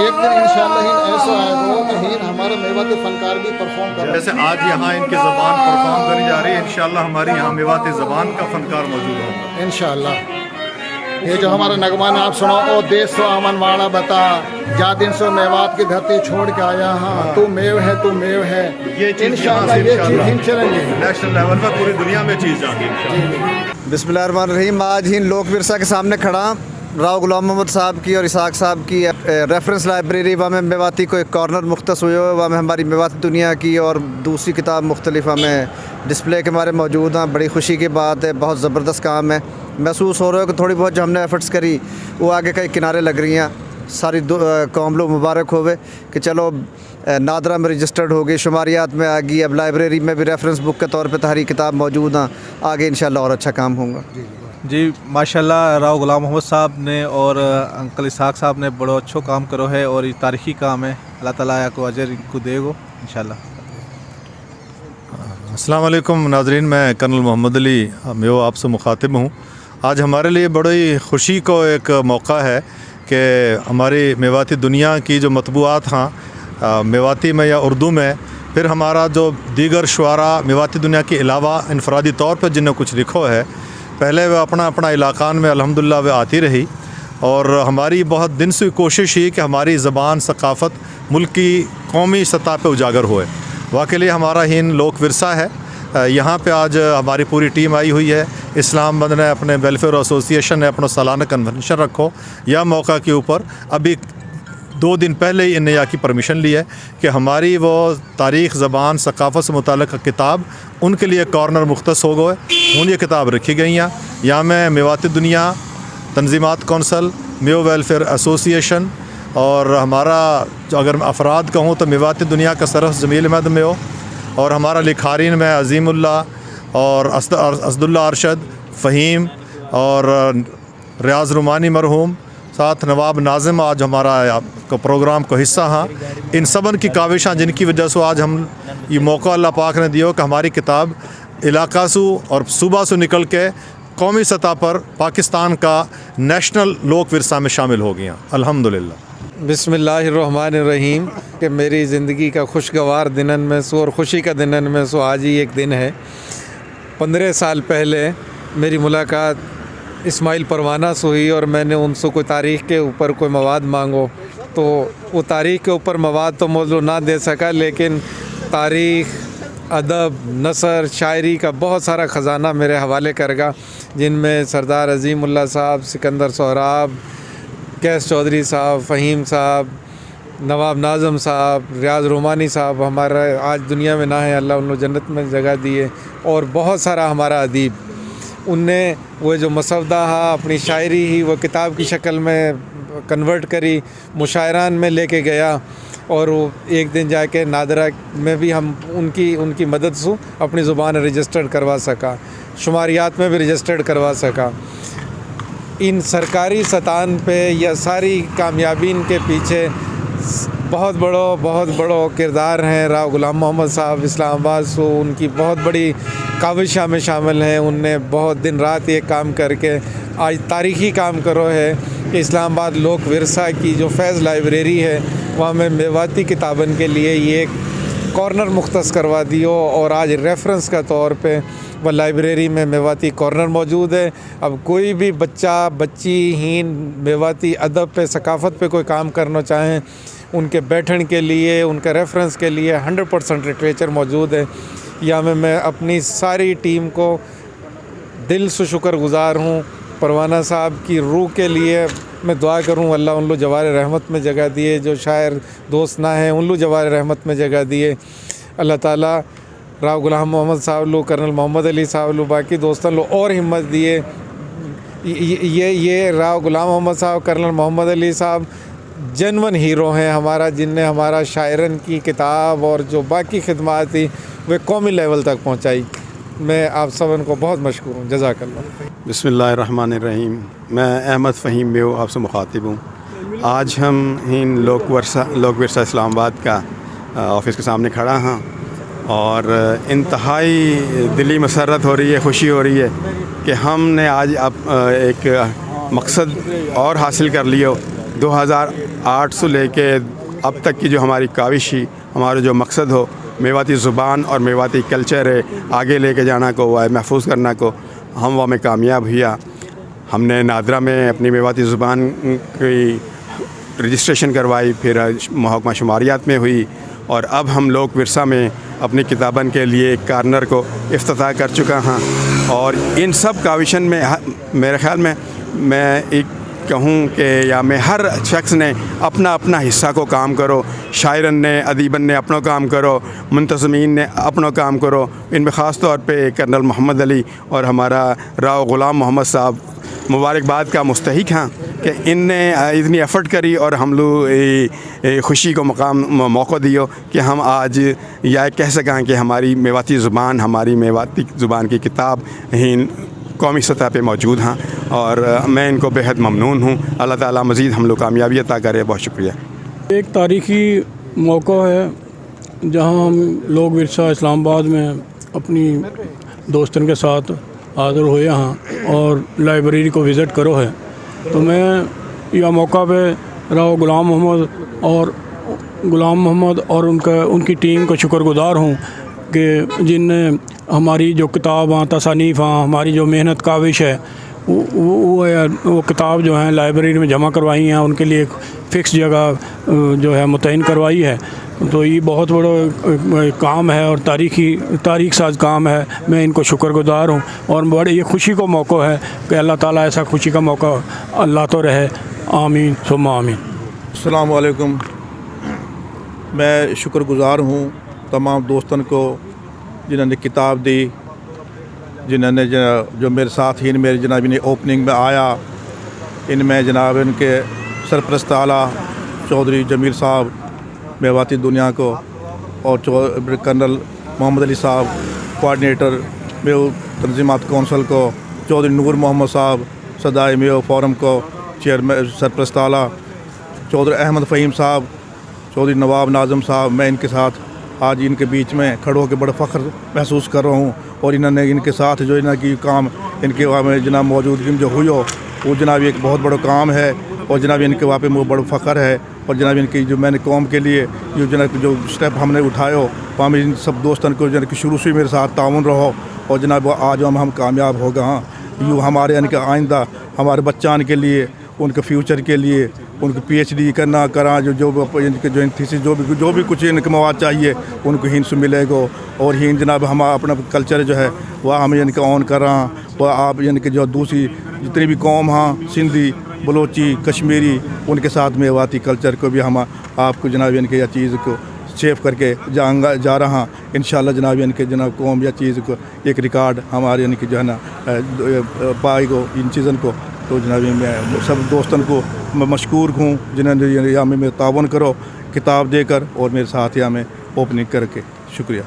ایک دن انشاءاللہ ایسا آئے گا کہ ہین ہمارے میوات فنکار بھی پرفارم کر رہے ہیں. جیسے آج یہاں ان کی زبان پرفارم کری جا رہی ہے، انشاءاللہ ہماری یہاں میوات زبان کا فنکار موجود ہوگا انشاءاللہ. یہ جو ہمارا نغمہ آپ سنو، او دیس سو امن والا بتا، جا دن سو میوات کی دھرتی چھوڑ کے آیا ہاں، تو میو ہے تو میو ہے. یہ چیز انشاءاللہ یہ چیز ہم چلیں گے نیشنل لیول پر پوری دنیا میں چیز جائے گی. بسم اللہ الرحمن الرحیم. آج ہی لوک ورثہ کے سامنے کھڑا راؤ غلام محمد صاحب کی اور اسحاق صاحب کی ریفرنس لائبریری میں میواتی کو ایک کارنر مختص ہوئے ہوئے میں ہماری میواتی دنیا کی اور دوسری کتاب مختلف میں ڈسپلے کے ہمارے موجود ہیں. بڑی خوشی کی بات ہے، بہت زبردست کام ہے. محسوس ہو رہا ہے کہ تھوڑی بہت جو ہم نے ایفرٹس کری وہ آگے کئی کنارے لگ رہی ہیں. ساری قوم لوگ مبارک ہوئے کہ چلو نادرہ میں رجسٹرڈ ہو گئی، شماریات میں آ گئی، اب لائبریری میں بھی ریفرنس بک کے طور پہ تحریک کتاب موجود ہیں. آگے انشاءاللہ اور اچھا کام ہوگا. جی ماشاءاللہ راؤ غلام محمد صاحب نے اور انکل اسحاق صاحب نے بڑو اچھو کام کرو ہے اور یہ تاریخی کام ہے. اللہ تعالیٰ کو اجر کو دے گو انشاءاللہ. السلام علیکم ناظرین، میں کرنل محمد علی میو آپ سے مخاطب ہوں. آج ہمارے لیے بڑی خوشی کو ایک موقع ہے کہ ہماری میواتی دنیا کی جو مطبوعات ہیں میواتی میں یا اردو میں، پھر ہمارا جو دیگر شعراء میواتی دنیا کے علاوہ انفرادی طور پر جن نے کچھ لکھو ہے، پہلے وہ اپنا علاقان میں الحمدللہ وہ آتی رہی، اور ہماری بہت دن سے کوشش ہی کہ ہماری زبان ثقافت ملک کی قومی سطح پہ اجاگر ہوئے. واقعی ہمارا ہین لوک ورثہ ہے. یہاں پہ آج ہماری پوری ٹیم آئی ہوئی ہے. اسلام بند نے اپنے ویلفیئر ایسوسیشن نے اپنا سالانہ کنونشن رکھو. یا موقع کے اوپر ابھی 2 دن پہلے ہی ان نے یہاں کی پرمیشن لی ہے کہ ہماری وہ تاریخ، زبان، ثقافت سے متعلق کتاب ان کے لیے کارنر مختص ہو گئے. ان یہ کتاب رکھی گئی ہیں. یہاں میں میواتی دنیا، تنظیمات کونسل، میو ویلفیئر ایسوسیشن اور ہمارا جو اگر میں افراد کہوں تو میواتی دنیا کا سرف جمیل احمد میو، اور ہمارا لکھارین میں عظیم اللہ اور اسد اللہ ارشد، فہیم اور ریاض رومانی مرحوم، ساتھ نواب ناظم آج ہمارا پروگرام کو حصہ ہیں. ان سبن کی کاوشاں جن کی وجہ سے آج ہم یہ موقع اللہ پاک نے دیو کہ ہماری کتاب علاقہ سو اور صوبہ سے نکل کے قومی سطح پر پاکستان کا نیشنل لوک ورثہ میں شامل ہو گیا الحمدللہ. بسم اللہ الرحمن الرحیم. کہ میری زندگی کا خوشگوار دنن میں سو اور خوشی کا دنن میں سو آج ہی ایک دن ہے. 15 سال پہلے میری ملاقات اسماعیل پروانہ سے ہوئی اور میں نے ان سے کوئی تاریخ کے اوپر کوئی مواد مانگو تو وہ تاریخ کے اوپر مواد تو موضوع نہ دے سکا، لیکن تاریخ، ادب، نثر، شاعری کا بہت سارا خزانہ میرے حوالے کر گا، جن میں سردار عظیم اللہ صاحب، سکندر سہراب، قیس چودھری صاحب، فہیم صاحب، نواب ناظم صاحب، ریاض رومانی صاحب ہمارا آج دنیا میں نہ ہے، اللہ ان کو جنت میں جگہ دیے، اور بہت سارا ہمارا ادیب. ان نے وہ جو مسودہ اپنی شاعری ہی وہ کتاب کی شکل میں کنورٹ کری، مشاعران میں لے کے گیا، اور وہ ایک دن جا کے نادرہ میں بھی ہم ان کی مدد سے اپنی زبان رجسٹرڈ کروا سکا، شماریات میں بھی رجسٹرڈ کروا سکا. ان سرکاری سطح پہ یا ساری کامیابین کے پیچھے بہت بڑو کردار ہیں. راؤ غلام محمد صاحب اسلام آباد سے ان کی بہت بڑی کاوشاں میں شامل ہیں. ان نے بہت دن رات یہ کام کر کے آج تاریخی کام کرو ہے کہ اسلام آباد لوک ورثہ کی جو فیض لائبریری ہے وہاں میں میواتی کتابن کے لیے یہ ایک کارنر مختص کروا دیو، اور آج ریفرنس کا طور پہ وہ لائبریری میں میواتی کارنر موجود ہے. اب کوئی بھی بچہ بچی ہین میواتی ادب پہ، ثقافت پہ کوئی کام کرنا چاہیں، ان کے بیٹھن کے لیے، ان کے ریفرنس کے لیے 100% لٹریچر موجود ہے. یہاں میں اپنی ساری ٹیم کو دل سے شکر گزار ہوں. پروانہ صاحب کی روح کے لیے میں دعا کروں اللہ ان لو جوار رحمت میں جگہ دیے. جو شاعر دوست نہ ہیں ان لو جوار رحمت میں جگہ دیے. اللہ تعالیٰ راؤ غلام محمد صاحب لو، کرنل محمد علی صاحب لو، باقی دوستان لو اور ہمت دیے. یہ راؤ غلام محمد صاحب، کرنل محمد علی صاحب جنون ہیرو ہیں ہمارا، جن نے ہمارا شاعرن کی کتاب اور جو باقی خدمات تھی وہ قومی لیول تک پہنچائی. میں آپ سب ان کو بہت مشکور ہوں. جزاک اللہ. بسم اللہ الرحمن الرحیم. میں احمد فہیم میو آپ سے مخاطب ہوں. آج ہم لوک ورثہ اسلام آباد کا آفس کے سامنے کھڑا ہاں، اور انتہائی دلی مسرت ہو رہی ہے، خوشی ہو رہی ہے کہ ہم نے آج ایک مقصد اور حاصل کر لیو 2008 سے لے کے اب تک کی جو ہماری کاوشی ہمارا جو مقصد ہو میواتی زبان اور میواتی کلچر ہے آگے لے کے جانا کو وہ محفوظ کرنا کو ہم وہ میں کامیاب ہوا. ہم نے نادرا میں اپنی میواتی زبان کی رجسٹریشن کروائی, پھر محکمہ شماریات میں ہوئی, اور اب ہم لوک ورثہ میں اپنی کتابن کے لیے ایک کارنر کو افتتاح کر چکا ہاں. اور ان سب کاوشن میں میرے خیال میں ایک کہوں کہ یا میں ہر شخص نے اپنا اپنا حصہ کو کام کرو. شاعرن نے ادیبن نے اپنا کام کرو, منتظمین نے اپنا کام کرو. ان میں خاص طور پہ کرنل محمد علی اور ہمارا راؤ غلام محمد صاحب مبارکباد کا مستحق ہیں کہ ان نے اتنی ایفرٹ کری اور ہم لوگ خوشی کو موقع دیو کہ ہم آج یہ کہہ سکیں کہ ہماری میواتی زبان, ہماری میواتی زبان کی کتاب ہی قومی سطح پہ موجود ہیں, اور میں ان کو بےحد ممنون ہوں. اللہ تعالیٰ مزید ہم لوگ کامیابی عطا کرے. بہت شکریہ. ایک تاریخی موقع ہے جہاں ہم لوگ ورثہ اسلام آباد میں اپنی دوستن کے ساتھ حاضر ہوئے ہاں اور لائبریری کو وزٹ کرو ہے. تو میں یہ موقع پہ راؤ غلام محمد اور ان کی ٹیم کا شکر گزار ہوں کہ جن نے ہماری جو کتاب ہیں, تصانیف ہیں, ہماری جو محنت کاوش ہے وہ کتاب جو ہیں لائبریری میں جمع کروائی ہیں, ان کے لیے ایک فکس جگہ جو ہے متعین کروائی ہے. تو یہ بہت بڑا کام ہے اور تاریخ ساز کام ہے. میں ان کو شکر گزار ہوں اور بڑی یہ خوشی کا موقع ہے کہ اللہ تعالیٰ ایسا خوشی کا موقع اللہ تو رہے. آمین ثم آمین. السلام علیکم. میں شکر گزار ہوں تمام دوستن کو جنہوں نے کتاب دی, جنہوں نے جو میرے ساتھ ہی میرے جناب نے اوپننگ میں آیا. ان میں جناب ان کے سرپرست اعلیٰ چودھری جمیل صاحب میواتی دنیا کو, اور کرنل محمد علی صاحب کوآرڈینیٹر میو تنظیمات کونسل کو, چودھری نور محمد صاحب صدائے میو فورم کو چیئرمین سرپرست اعلیٰ, چودھری احمد فہیم صاحب, چودھری نواب ناظم صاحب. میں ان کے ساتھ آج ان کے بیچ میں کھڑے ہو کے بڑا فخر محسوس کر رہا ہوں. اور انہوں نے ان کے ساتھ جو انہوں کی کام ان کے وہاں میں جناب موجودگی جو ہوئی ہو وہ جناب ایک بہت بڑا کام ہے, اور جناب ان کے وہاں پہ وہ بڑا فخر ہے. اور جناب ان کی جو میں نے قوم کے لیے یہ جناب جو اسٹیپ ہم نے اٹھائے ہو وہاں میں ان سب دوستوں کو جناب شروع سے میرے ساتھ تعاون رہو, اور جناب آج ہم کامیاب ہو گئے. ہاں یوں ہمارے ان کے آئندہ ہمارے بچان کے لیے, ان کے فیوچر کے لیے, ان کو پی ایچ ڈی کرا جو ان تھیسس جو بھی کچھ ان کے مواد چاہیے ان کو ہین سے ملے گا. اور ہین جناب ہم اپنا کلچر جو ہے وہ ہم ان کا آن کر رہا. وہ آپ ان کے جو دوسری جتنی بھی قوم ہاں, سندھی, بلوچی, کشمیری, ان کے ساتھ میواتی کلچر کو بھی ہم آپ کو جناب ان کے یہ چیز کو سیو کر کے جا رہا ہوں. انشاءاللہ جناب ان کے جناب قوم یا چیز کو ایک ریکارڈ ہمارے ان کی جو ہے نا پائے گو ان چیزوں کو. تو جناب میں سب دوستوں کو میں مشکور ہوں جنہوں نے یہاں میں تعاون کرو کتاب دے کر اور میرے ساتھ یہاں میں اوپننگ کر کے. شکریہ.